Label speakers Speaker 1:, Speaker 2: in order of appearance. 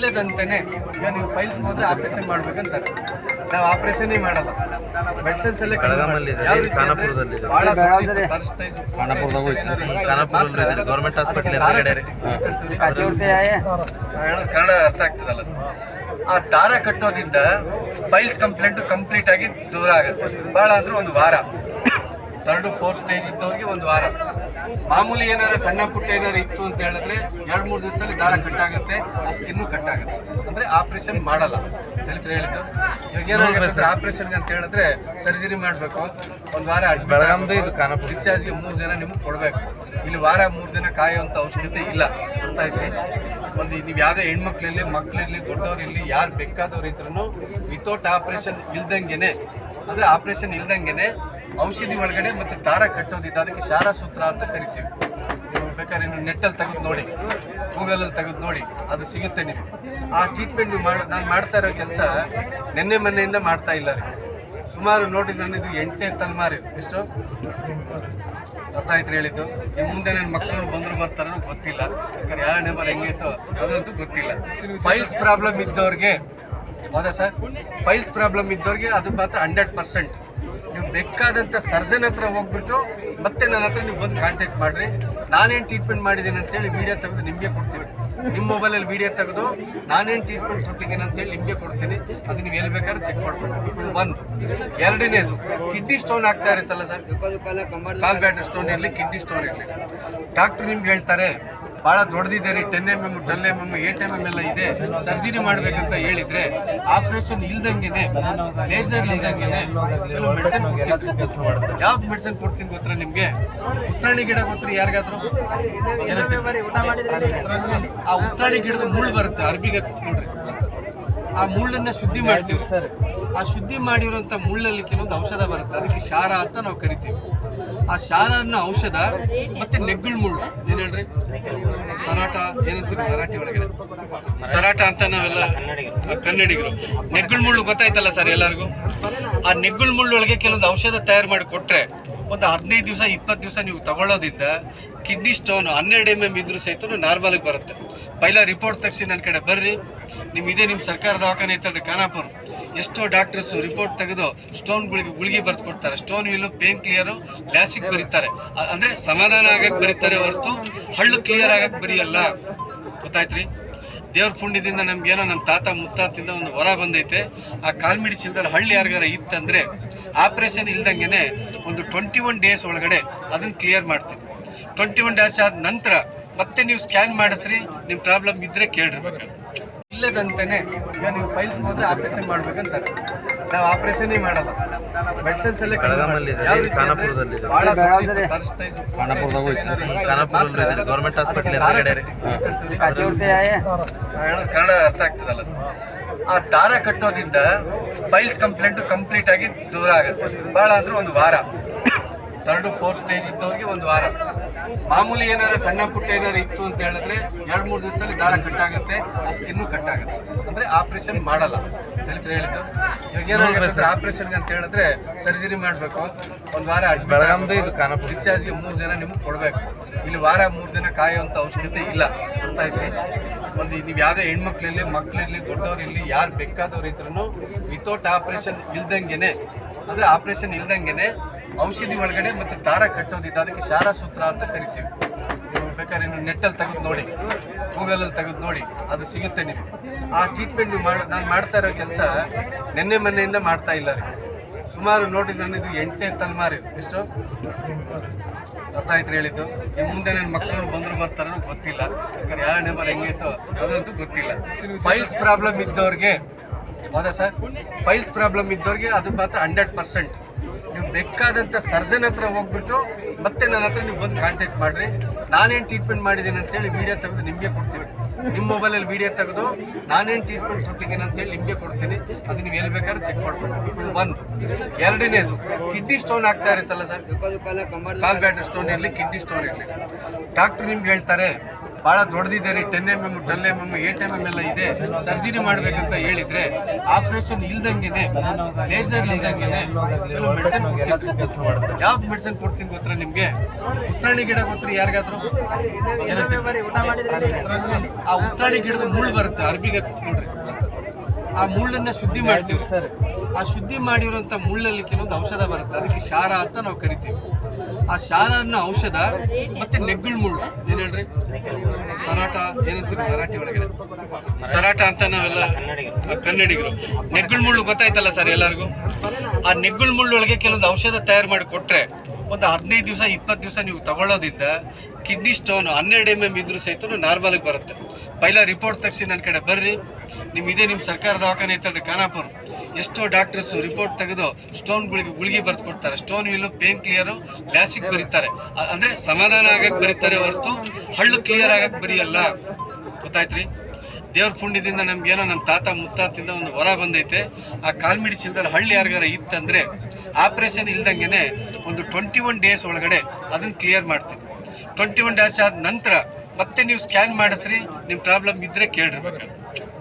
Speaker 1: ಇಲ್ಲದಂತೆಯೇ ಈಗ ನೀವು ಫೈಲ್ಸ್ ಹೋದ್ರೆ ಆಪರೇಷನ್ ಮಾಡ್ಬೇಕಂತಾರೆ. ನಾವು ಆಪರೇಷನ್ನೇ ಮಾಡಲ್ಲ, ಮೆಡಿಸಿನ್ಸ್ ಎಲ್ಲ
Speaker 2: ಗೌರ್ಮೆಂಟ್ ಹಾಸ್ಪಿಟಲ್
Speaker 1: ಕನ್ನಡ ಅರ್ಥ ಆಗ್ತದಲ್ಲ ಸರ್. ಆ ದಾರ ಕಟ್ಟೋದ್ರಿಂದ ಫೈಲ್ಸ್ ಕಂಪ್ಲೀಟ್ ಆಗಿ ದೂರ ಆಗುತ್ತೆ. ಭಾಳ ಅಂದ್ರೆ ಒಂದು ವಾರ, 3, 4 ಸ್ಟೇಜ್ ಇದ್ದವ್ರಿಗೆ ಒಂದು ವಾರ. ಮಾಮೂಲಿ ಏನಾದ್ರು ಸಣ್ಣ ಪುಟ್ಟ ಏನಾದ್ರು ಇತ್ತು ಅಂತ ಹೇಳಿದ್ರೆ 2-3 ದಿವಸದಲ್ಲಿ ದಾರ ಕಟ್ಟಾಗುತ್ತೆ, ಆ ಸ್ಕಿನ್ನು ಕಟ್ಟಾಗುತ್ತೆ. ಅಂದ್ರೆ ಆಪರೇಷನ್ ಮಾಡಲ್ಲ ತಿಳಿದ್ರೆ ಹೇಳಿದ್ದು. ಇವಾಗ ಏನಾಗುತ್ತೆ ಆಪರೇಷನ್ಗೆ ಅಂತ ಹೇಳಿದ್ರೆ ಸರ್ಜರಿ ಮಾಡಬೇಕು, ಒಂದು ವಾರ ಡಿಸ್ಚಾರ್ಜ್ಗೆ 3 ದಿನ ನಿಮಗೆ ಕೊಡಬೇಕು. ಇಲ್ಲಿ ವಾರ 3 ದಿನ ಕಾಯುವಂಥ ಅವಶ್ಯಕತೆ ಇಲ್ಲ. ಅರ್ಥ ಆಯ್ತ್ರಿ? ಒಂದು ನೀವು ಯಾವುದೇ ಹೆಣ್ಮಕ್ಳಿರಲಿ, ಮಕ್ಕಳಿರಲಿ, ದೊಡ್ಡವ್ರಿರಲಿ, ಯಾರು ಬೇಕಾದವ್ರು ಇದ್ರೂ ವಿತೌಟ್ ಆಪರೇಷನ್ ಇಲ್ದಂಗೆನೆ, ಅಂದರೆ ಆಪರೇಷನ್ ಇಲ್ದಂಗೆನೆ ಔಷಧಿ ಒಳಗಡೆ ಮತ್ತು ದಾರ ಕಟ್ಟೋದಿದ್ದು, ಅದಕ್ಕೆ ಶಾರ ಸೂತ್ರ ಅಂತ ಕರಿತೀವಿ. ನೀವು ಬೇಕಾದ್ರೆ ನೀವು ನೆಟ್ಟಲ್ಲಿ ತೆಗೆದು ನೋಡಿ, ಗೂಗಲಲ್ಲಿ ತೆಗೆದು ನೋಡಿ, ಅದು ಸಿಗುತ್ತೆ ನಿಮಗೆ. ಆ ಟ್ರೀಟ್ಮೆಂಟ್ ನೀವು ನಾನು ಮಾಡ್ತಾ ಇರೋ ಕೆಲಸ ನಿನ್ನೆ ಮೊನ್ನೆಯಿಂದ ಮಾಡ್ತಾ ಇಲ್ಲ ರೀ. ಸುಮಾರು ನೋಡಿ, ನನ್ನದು 8ನೇ ತಲೆಮಾರು ಇದು. ಎಷ್ಟು ಅರ್ಥ ಆಯ್ತು ಹೇಳಿದ್ದು. ಇನ್ನು ಮುಂದೆ ನನ್ನ ಮಕ್ಕಳು ಬಂದರೂ ಬರ್ತಾರೋ ಗೊತ್ತಿಲ್ಲ, ಯಾಕಂದ್ರೆ ಯಾರ ನೆಂಬರ್ ಹೆಂಗೈತೋ ಅದಂತೂ ಗೊತ್ತಿಲ್ಲ. ಫೈಲ್ಸ್ ಪ್ರಾಬ್ಲಮ್ ಇದ್ದವ್ರಿಗೆ, ಹೌದಾ ಸರ್, ಫೈಲ್ಸ್ ಪ್ರಾಬ್ಲಮ್ ಇದ್ದವ್ರಿಗೆ ಅದು ಮಾತ್ರ 100%. ನೀವು ಬೇಕಾದಂಥ ಸರ್ಜನ್ ಹತ್ರ ಹೋಗ್ಬಿಟ್ಟು ಮತ್ತೆ ನನ್ನ ಹತ್ರ ನೀವು ಬಂದು ಕಾಂಟ್ಯಾಕ್ಟ್ ಮಾಡಿರಿ. ನಾನೇನು ಟ್ರೀಟ್ಮೆಂಟ್ ಮಾಡಿದ್ದೀನಿ ಅಂತೇಳಿ ವೀಡಿಯೋ ತೆಗೆದು ನಿಮಗೆ ಕೊಡ್ತೀನಿ. ನಿಮ್ಮ ಮೊಬೈಲಲ್ಲಿ ವೀಡಿಯೋ ತೆಗೆದು ನಾನೇನು ಟ್ರೀಟ್ಮೆಂಟ್ ಕೊಟ್ಟಿದ್ದೀನಿ ಅಂತೇಳಿ ನಿಮಗೆ ಕೊಡ್ತೀನಿ. ಅದು ನೀವು ಎಲ್ಲಿ ಬೇಕಾದ್ರೂ ಚೆಕ್ ಮಾಡ್ಕೊಂಡು. ಇದು ಒಂದು. ಎರಡನೇದು, ಕಿಡ್ನಿ ಸ್ಟೋನ್ ಆಗ್ತಾ ಇರುತ್ತಲ್ಲ ಸರ್, ಕಾಲ್ ಬ್ಯಾಟರ್ ಸ್ಟೋನ್ ಇರಲಿ, ಕಿಡ್ನಿ ಸ್ಟೋನ್ ಇರಲಿ, ಡಾಕ್ಟ್ರು ನಿಮ್ಗೆ ಹೇಳ್ತಾರೆ ಭಾಳ ದೊಡ್ಡದಿದೆ ರೀ, 10 mm, 12 mm, 8 mm ಎಲ್ಲ ಇದೆ, ಸರ್ಜರಿ ಮಾಡಬೇಕಂತ ಹೇಳಿದರೆ ಆಪ್ರೇಷನ್ ಇಲ್ದಂಗೆನೆ, ಲೇಸರ್ ಇಲ್ದಂಗೆನೆ ಕೆಲವು ಮೆಡಿಸಿನ್ ಕೊಡ್ತೀನಿ. ಯಾವ್ದು ಮೆಡಿಸಿನ್ ಕೊಡ್ತೀನಿ ಗೊತ್ತಾ ನಿಮಗೆ? ಉತ್ರಾಣಿ ಗಿಡ ಗೊತ್ತ್ರಿ ಯಾರಿಗಾದ್ರು? ಆ ಉತ್ರಾಣಿ ಗಿಡದ ಮುಳ್ಳು ಬರುತ್ತೆ, ಅರ್ಬಿಗೆ ನೋಡ್ರಿ. ಆ ಮುಳ್ಳನ್ನ ಶುದ್ಧಿ ಮಾಡ್ತೀವಿ. ಆ ಶುದ್ಧಿ ಮಾಡಿರೋಂಥ ಮುಳ್ಳಲ್ಲಿ ಕೆಲವೊಂದು ಔಷಧ ಬರುತ್ತೆ, ಅದಕ್ಕೆ ಶಾರ ಅಂತ ನಾವು ಕರಿತೀವಿ. ಆ ಶಾರ ಅನ್ನೋ ಔಷಧ ಮತ್ತೆ ನೆಗ್ಗುಳ್ ಮುಳ್ಳು, ಏನು ಹೇಳ್ರಿ, ಸರಾಟ ಏನಂತೀವಿ ಮರಾಠಿ ಒಳಗಡೆ, ಸರಾಟ ಅಂತ ನಾವೆಲ್ಲ ಕನ್ನಡಿಗರು. ನೆಗ್ಗುಳ್ ಮುಳ್ಳು ಗೊತ್ತಾಯ್ತಲ್ಲ ಸರ್ ಎಲ್ಲರಿಗೂ. ಆ ನೆಗ್ಗುಳ್ ಮುಳ್ಳು ಒಳಗೆ ಕೆಲವೊಂದು ಔಷಧ ತಯಾರು ಮಾಡಿ ಕೊಟ್ಟರೆ ಒಂದು 15 ದಿವಸ 20 ದಿವಸ ನೀವು ತಗೊಳ್ಳೋದ್ರಿಂದ ಕಿಡ್ನಿ ಸ್ಟೋನ್ 12 mm ಇದ್ರೂ ಸಹಿತ ನಾರ್ಮಲ್ಗೆ ಬರುತ್ತೆ. ಪೈಲ ರಿಪೋರ್ಟ್ ತೆಗೆಸಿ ನನ್ನ ಕಡೆ ಬರ್ರಿ. ನಿಮ್ಮ ಸರ್ಕಾರ ದವಾಖಾನೆ ಐತಲ್ರಿ ಖಾನಾಪುರ, ಎಷ್ಟೋ ಡಾಕ್ಟರ್ಸು ರಿಪೋರ್ಟ್ ತೆಗೆದು ಸ್ಟೋನ್ಗಳಿಗೆ ಗುಳಿಗೆ ಬರೆದು ಕೊಡ್ತಾರೆ. ಸ್ಟೋನ್ ಇಲ್ಲು, ಪೇನ್ ಕ್ಲಿಯರು, ಲ್ಯಾಸಿಕ್ ಬರೀತಾರೆ. ಅಂದರೆ ಸಮಾಧಾನ ಆಗಕ್ಕೆ ಬರೀತಾರೆ ಹೊರತು ಹಳ್ಳು ಕ್ಲಿಯರ್ ಆಗಕ್ಕೆ ಬರೆಯಲ್ಲ. ಗೊತ್ತಾಯ್ತ್ರಿ? ದೇವ್ರ ಪುಣ್ಯದಿಂದ ನಮ್ಗೇನೋ ನಮ್ಮ ತಾತ ಮುತ್ತಾತಿಂದ ಒಂದು ಹೊರ ಬಂದೈತೆ. ಆ ಕಾಲ್ಮಿಡಿ ಚೀಲದಲ್ಲಿ ಹಳ್ಳಿ ಯಾರಿಗಾರ ಇತ್ತಂದರೆ ಆಪ್ರೇಷನ್ ಇಲ್ದಂಗೆ ಒಂದು 21 ಡೇಸ್ ಒಳಗಡೆ ಅದನ್ನು ಕ್ಲಿಯರ್ ಮಾಡ್ತೀವಿ. 21 ಡೇಸ್ ಆದ ನಂತರ ಮತ್ತೆ ನೀವು ಸ್ಕ್ಯಾನ್ ಮಾಡಿಸ್ರಿ, ನಿಮ್ಮ ಪ್ರಾಬ್ಲಮ್ ಇದ್ದರೆ ಕೇಳಿರ್ಬೇಕು. ಇಲ್ಲದಂತೆಯೇ ಈಗ ನೀವು ಫೈಲ್ಸ್ ಹೋದ್ರೆ ಆಪರೇಷನ್ ಮಾಡ್ಬೇಕಂತಾರೆ. ನಾವು ಆಪರೇಷನ್ನೇ ಮಾಡಲ್ಲ, ಮೆಡಿಸಿನ್ಸ್ ಎಲ್ಲ
Speaker 2: ಗೌರ್ಮೆಂಟ್ ಹಾಸ್ಪಿಟಲ್
Speaker 1: ಕನ್ನಡ ಅರ್ಥ ಆಗ್ತದಲ್ಲ ಸರ್. ಆ ದಾರ ಕಟ್ಟೋದ್ರಿಂದ ಫೈಲ್ಸ್ ಕಂಪ್ಲೀಟ್ ಆಗಿ ದೂರ ಆಗುತ್ತೆ. ಭಾಳ ಅಂದ್ರೆ ಒಂದು ವಾರ, 3, 4 ಸ್ಟೇಜ್ ಇದ್ದವ್ರಿಗೆ ಒಂದು ವಾರ. ಮಾಮೂಲಿ ಏನಾದ್ರು ಸಣ್ಣ ಪುಟ್ಟ ಏನಾದ್ರು ಇತ್ತು ಅಂತ ಹೇಳಿದ್ರೆ 2-3 ದಿವಸದಲ್ಲಿ ದಾರ ಕಟ್ಟಾಗುತ್ತೆ, ಆ ಸ್ಕಿನ್ನು ಕಟ್ಟಾಗುತ್ತೆ. ಅಂದರೆ ಆಪರೇಷನ್ ಮಾಡಲ್ಲ ತಿಳಿದ್ರೆ ಹೇಳಿದ್ದು. ಇವಾಗ ಏನಾಗುತ್ತೆ ಆಪರೇಷನ್ಗೆ ಅಂತ ಹೇಳಿದ್ರೆ ಸರ್ಜರಿ ಮಾಡಬೇಕು, ಒಂದು ವಾರ ಡಿಸ್ಚಾರ್ಜ್ಗೆ 3 ದಿನ ನಿಮಗೆ ಕೊಡಬೇಕು. ಇಲ್ಲಿ ವಾರ 3 ದಿನ ಕಾಯುವಂಥ ಅವಶ್ಯಕತೆ ಇಲ್ಲ. ಅರ್ಥ ಆಯ್ತ್ರಿ? ಒಂದು ನೀವು ಯಾವುದೇ ಹೆಣ್ಮಕ್ಳಿರಲಿ, ಮಕ್ಕಳಿರಲಿ, ದೊಡ್ಡವ್ರಿರಲಿ, ಯಾರು ಬೇಕಾದವ್ರು ಇದ್ರೂ ವಿತೌಟ್ ಆಪರೇಷನ್ ಇಲ್ದಂಗೆನೆ, ಅಂದರೆ ಆಪರೇಷನ್ ಇಲ್ದಂಗೆನೆ ಔಷಧಿ ಒಳಗಡೆ ಮತ್ತು ದಾರ ಕಟ್ಟೋದಿದ್ದು, ಅದಕ್ಕೆ ಶಾರ ಸೂತ್ರ ಅಂತ ಕರಿತೀವಿ. ನೀವು ಬೇಕಾದ್ರೆ ನೀವು ನೆಟ್ಟಲ್ಲಿ ತೆಗೆದು ನೋಡಿ, ಗೂಗಲಲ್ಲಿ ತೆಗೆದು ನೋಡಿ, ಅದು ಸಿಗುತ್ತೆ ನಿಮಗೆ. ಆ ಟ್ರೀಟ್ಮೆಂಟ್ ನೀವು ನಾನು ಮಾಡ್ತಾ ಇರೋ ಕೆಲಸ ನಿನ್ನೆ ಮೊನ್ನೆಯಿಂದ ಮಾಡ್ತಾ ಇಲ್ಲ ರೀ. ಸುಮಾರು ನೋಡಿ, ನನ್ನದು 8ನೇ ತಲೆಮಾರು ಇದು. ಎಷ್ಟು ಅರ್ಥ ಆಯ್ತು ಹೇಳಿದ್ದು. ಇನ್ನು ಮುಂದೆ ನನ್ನ ಮಕ್ಕಳು ಬಂದರೂ ಬರ್ತಾರೋ ಗೊತ್ತಿಲ್ಲ, ಯಾಕಂದ್ರೆ ಯಾರ ನೆಂಬರ್ ಹೆಂಗೈತೋ ಅದಂತೂ ಗೊತ್ತಿಲ್ಲ. ಫೈಲ್ಸ್ ಪ್ರಾಬ್ಲಮ್ ಇದ್ದವ್ರಿಗೆ, ಹೌದಾ ಸರ್, ಫೈಲ್ಸ್ ಪ್ರಾಬ್ಲಮ್ ಇದ್ದವ್ರಿಗೆ ಅದು ಮಾತ್ರ 100%. ನೀವು ಬೇಕಾದಂಥ ಸರ್ಜನ್ ಹತ್ರ ಹೋಗ್ಬಿಟ್ಟು ಮತ್ತೆ ನನ್ನ ಹತ್ರ ನೀವು ಬಂದು ಕಾಂಟ್ಯಾಕ್ಟ್ ಮಾಡಿರಿ. ನಾನೇನು ಟ್ರೀಟ್ಮೆಂಟ್ ಮಾಡಿದ್ದೀನಿ ಅಂತೇಳಿ ವೀಡಿಯೋ ತೆಗೆದು ನಿಮಗೆ ಕೊಡ್ತೀನಿ. ನಿಮ್ಮ ಮೊಬೈಲಲ್ಲಿ ವೀಡಿಯೋ ತೆಗೆದು ನಾನೇನು ಟ್ರೀಟ್ಮೆಂಟ್ ಕೊಟ್ಟಿದ್ದೀನಿ ಅಂತೇಳಿ ನಿಮಗೆ ಕೊಡ್ತೀನಿ. ಅದು ನೀವು ಎಲ್ಲಿ ಬೇಕಾದ್ರೂ ಚೆಕ್ ಮಾಡ್ಕೊಂಡು. ಇದು ಒಂದು. ಎರಡನೇದು, ಕಿಡ್ನಿ ಸ್ಟೋನ್ ಆಗ್ತಾ ಇರುತ್ತಲ್ಲ ಸರ್, ಕಾಲ್ ಬ್ಯಾಟರ್ ಸ್ಟೋನ್ ಇರಲಿ, ಕಿಡ್ನಿ ಸ್ಟೋನ್ ಇರಲಿ, ಡಾಕ್ಟ್ರು ನಿಮ್ಗೆ ಹೇಳ್ತಾರೆ ಭಾಳ ದೊಡ್ಡದಿದೆ ರೀ, 10 mm 12 mm 8 mm ಎಲ್ಲ ಇದೆ, ಸರ್ಜರಿ ಮಾಡ್ಬೇಕಂತ ಹೇಳಿದ್ರೆ ಆಪರೇಷನ್ ಇಲ್ದಂಗೆನೆ, ಲೇಸರ್ ಇಲ್ದಂಗೆನೆ ಕೆಲವು ಮೆಡಿಸಿನ್ ಕೊಡ್ತೀನಿ. ಯಾವ್ದು ಮೆಡಿಸಿನ್ ಕೊಡ್ತೀನಿ ಗೊತ್ತಾ ನಿಮ್ಗೆ? ಉತ್ರಾಣಿ ಗಿಡ ಗೊತ್ತ್ರಿ ಯಾರಿಗಾದ್ರು? ಆ ಉತ್ರಾಣಿ ಗಿಡದ ಮುಳ್ಳು ಬರುತ್ತೆ, ಅರ್ಬಿಗೆ ನೋಡ್ರಿ, ಆ ಮುಳ್ಳನ್ನ ಶುದ್ಧಿ ಮಾಡ್ತೀವಿ. ಆ ಶುದ್ಧಿ ಮಾಡಿರೋಂಥ ಮುಳ್ಳಲ್ಲಿ ಕೆಲವೊಂದು ಔಷಧ ಬರುತ್ತೆ, ಅದಕ್ಕೆ ಶಾರ ಅಂತ ನಾವು ಕರಿತೀವಿ. ಆ ಶಾರ ಅನ್ನೋ ಔಷಧ ಮತ್ತೆ ನೆಗ್ಗುಳ್ ಮುಳ್ಳು, ಏನ್ ಹೇಳ್ರಿ, ಸರಾಟ ಏನಂತೀವಿ ಮರಾಠಿ ಒಳಗಡೆ, ಸರಾಟ ಅಂತ ನಾವೆಲ್ಲ ಕನ್ನಡಿಗರು. ನೆಗ್ಗುಳ್ ಮುಳ್ಳು ಗೊತ್ತಾಯ್ತಲ್ಲ ಸರ್ ಎಲ್ಲರಿಗೂ? ಆ ನೆಗ್ಗುಳ್ ಮುಳ್ಳು ಒಳಗೆ ಕೆಲವೊಂದು ಔಷಧ ತಯಾರು ಮಾಡಿ ಕೊಟ್ರೆ ಒಂದು 15 ದಿವಸ 20 ದಿವಸ ನೀವು ತಗೊಳ್ಳೋದ್ರಿಂದ ಕಿಡ್ನಿ ಸ್ಟೋನ್ 12 mm ಇದ್ರೂ ಸಹಿತ ನಾರ್ಮಲ್ಗೆ ಬರುತ್ತೆ. ಪೈಲ ರಿಪೋರ್ಟ್ ತೆಗಿಸಿ ನನ್ನ ಕಡೆ ಬರ್ರಿ, ನಿಮ್ಮ ಸರ್ಕಾರ ದವಾಖಾನೆ ಐತಲ್ರಿ ಖಾನಾಪುರ, ಎಷ್ಟೋ ಡಾಕ್ಟರ್ಸು ರಿಪೋರ್ಟ್ ತೆಗೆದು ಸ್ಟೋನ್ಗಳಿಗೆ ಗುಳಿಗೆ ಬರೆದು ಕೊಡ್ತಾರೆ. ಸ್ಟೋನ್ ಇಲ್ಲು, ಪೇನ್ ಕ್ಲಿಯರು, ಲ್ಯಾಸಿಕ್ ಬರೀತಾರೆ, ಅಂದರೆ ಸಮಾಧಾನ ಆಗಕ್ಕೆ ಬರೀತಾರೆ ಹೊರತು ಹಳ್ಳು ಕ್ಲಿಯರ್ ಆಗಕ್ಕೆ ಬರೆಯಲ್ಲ. ಗೊತ್ತಾಯ್ತ್ರಿ? ದೇವ್ರ ಪುಣ್ಯದಿಂದ ನಮ್ಗೇನೋ ನಮ್ಮ ತಾತ ಮುತ್ತಾತಿಂದ ಒಂದು ಹೊರ ಬಂದೈತೆ. ಆ ಕಾಲ್ಮಿಡಿ ಚಿಲ್ದಲ್ಲಿ ಹಳ್ಳಿ ಯಾರಿಗಾರ ಇತ್ತಂದರೆ ಆಪ್ರೇಷನ್ ಇಲ್ದಂಗೆ ಒಂದು 21 ಡೇಸ್ ಒಳಗಡೆ ಅದನ್ನು ಕ್ಲಿಯರ್ ಮಾಡ್ತೀವಿ. 21 ಡೇಸ್ ಆದ ನಂತರ ಮತ್ತೆ ನೀವು ಸ್ಕ್ಯಾನ್ ಮಾಡಿಸ್ರಿ, ನಿಮ್ಮ ಪ್ರಾಬ್ಲಮ್ ಇದ್ದರೆ ಕೇಳಿರ್ಬೇಕಾದ್ರೆ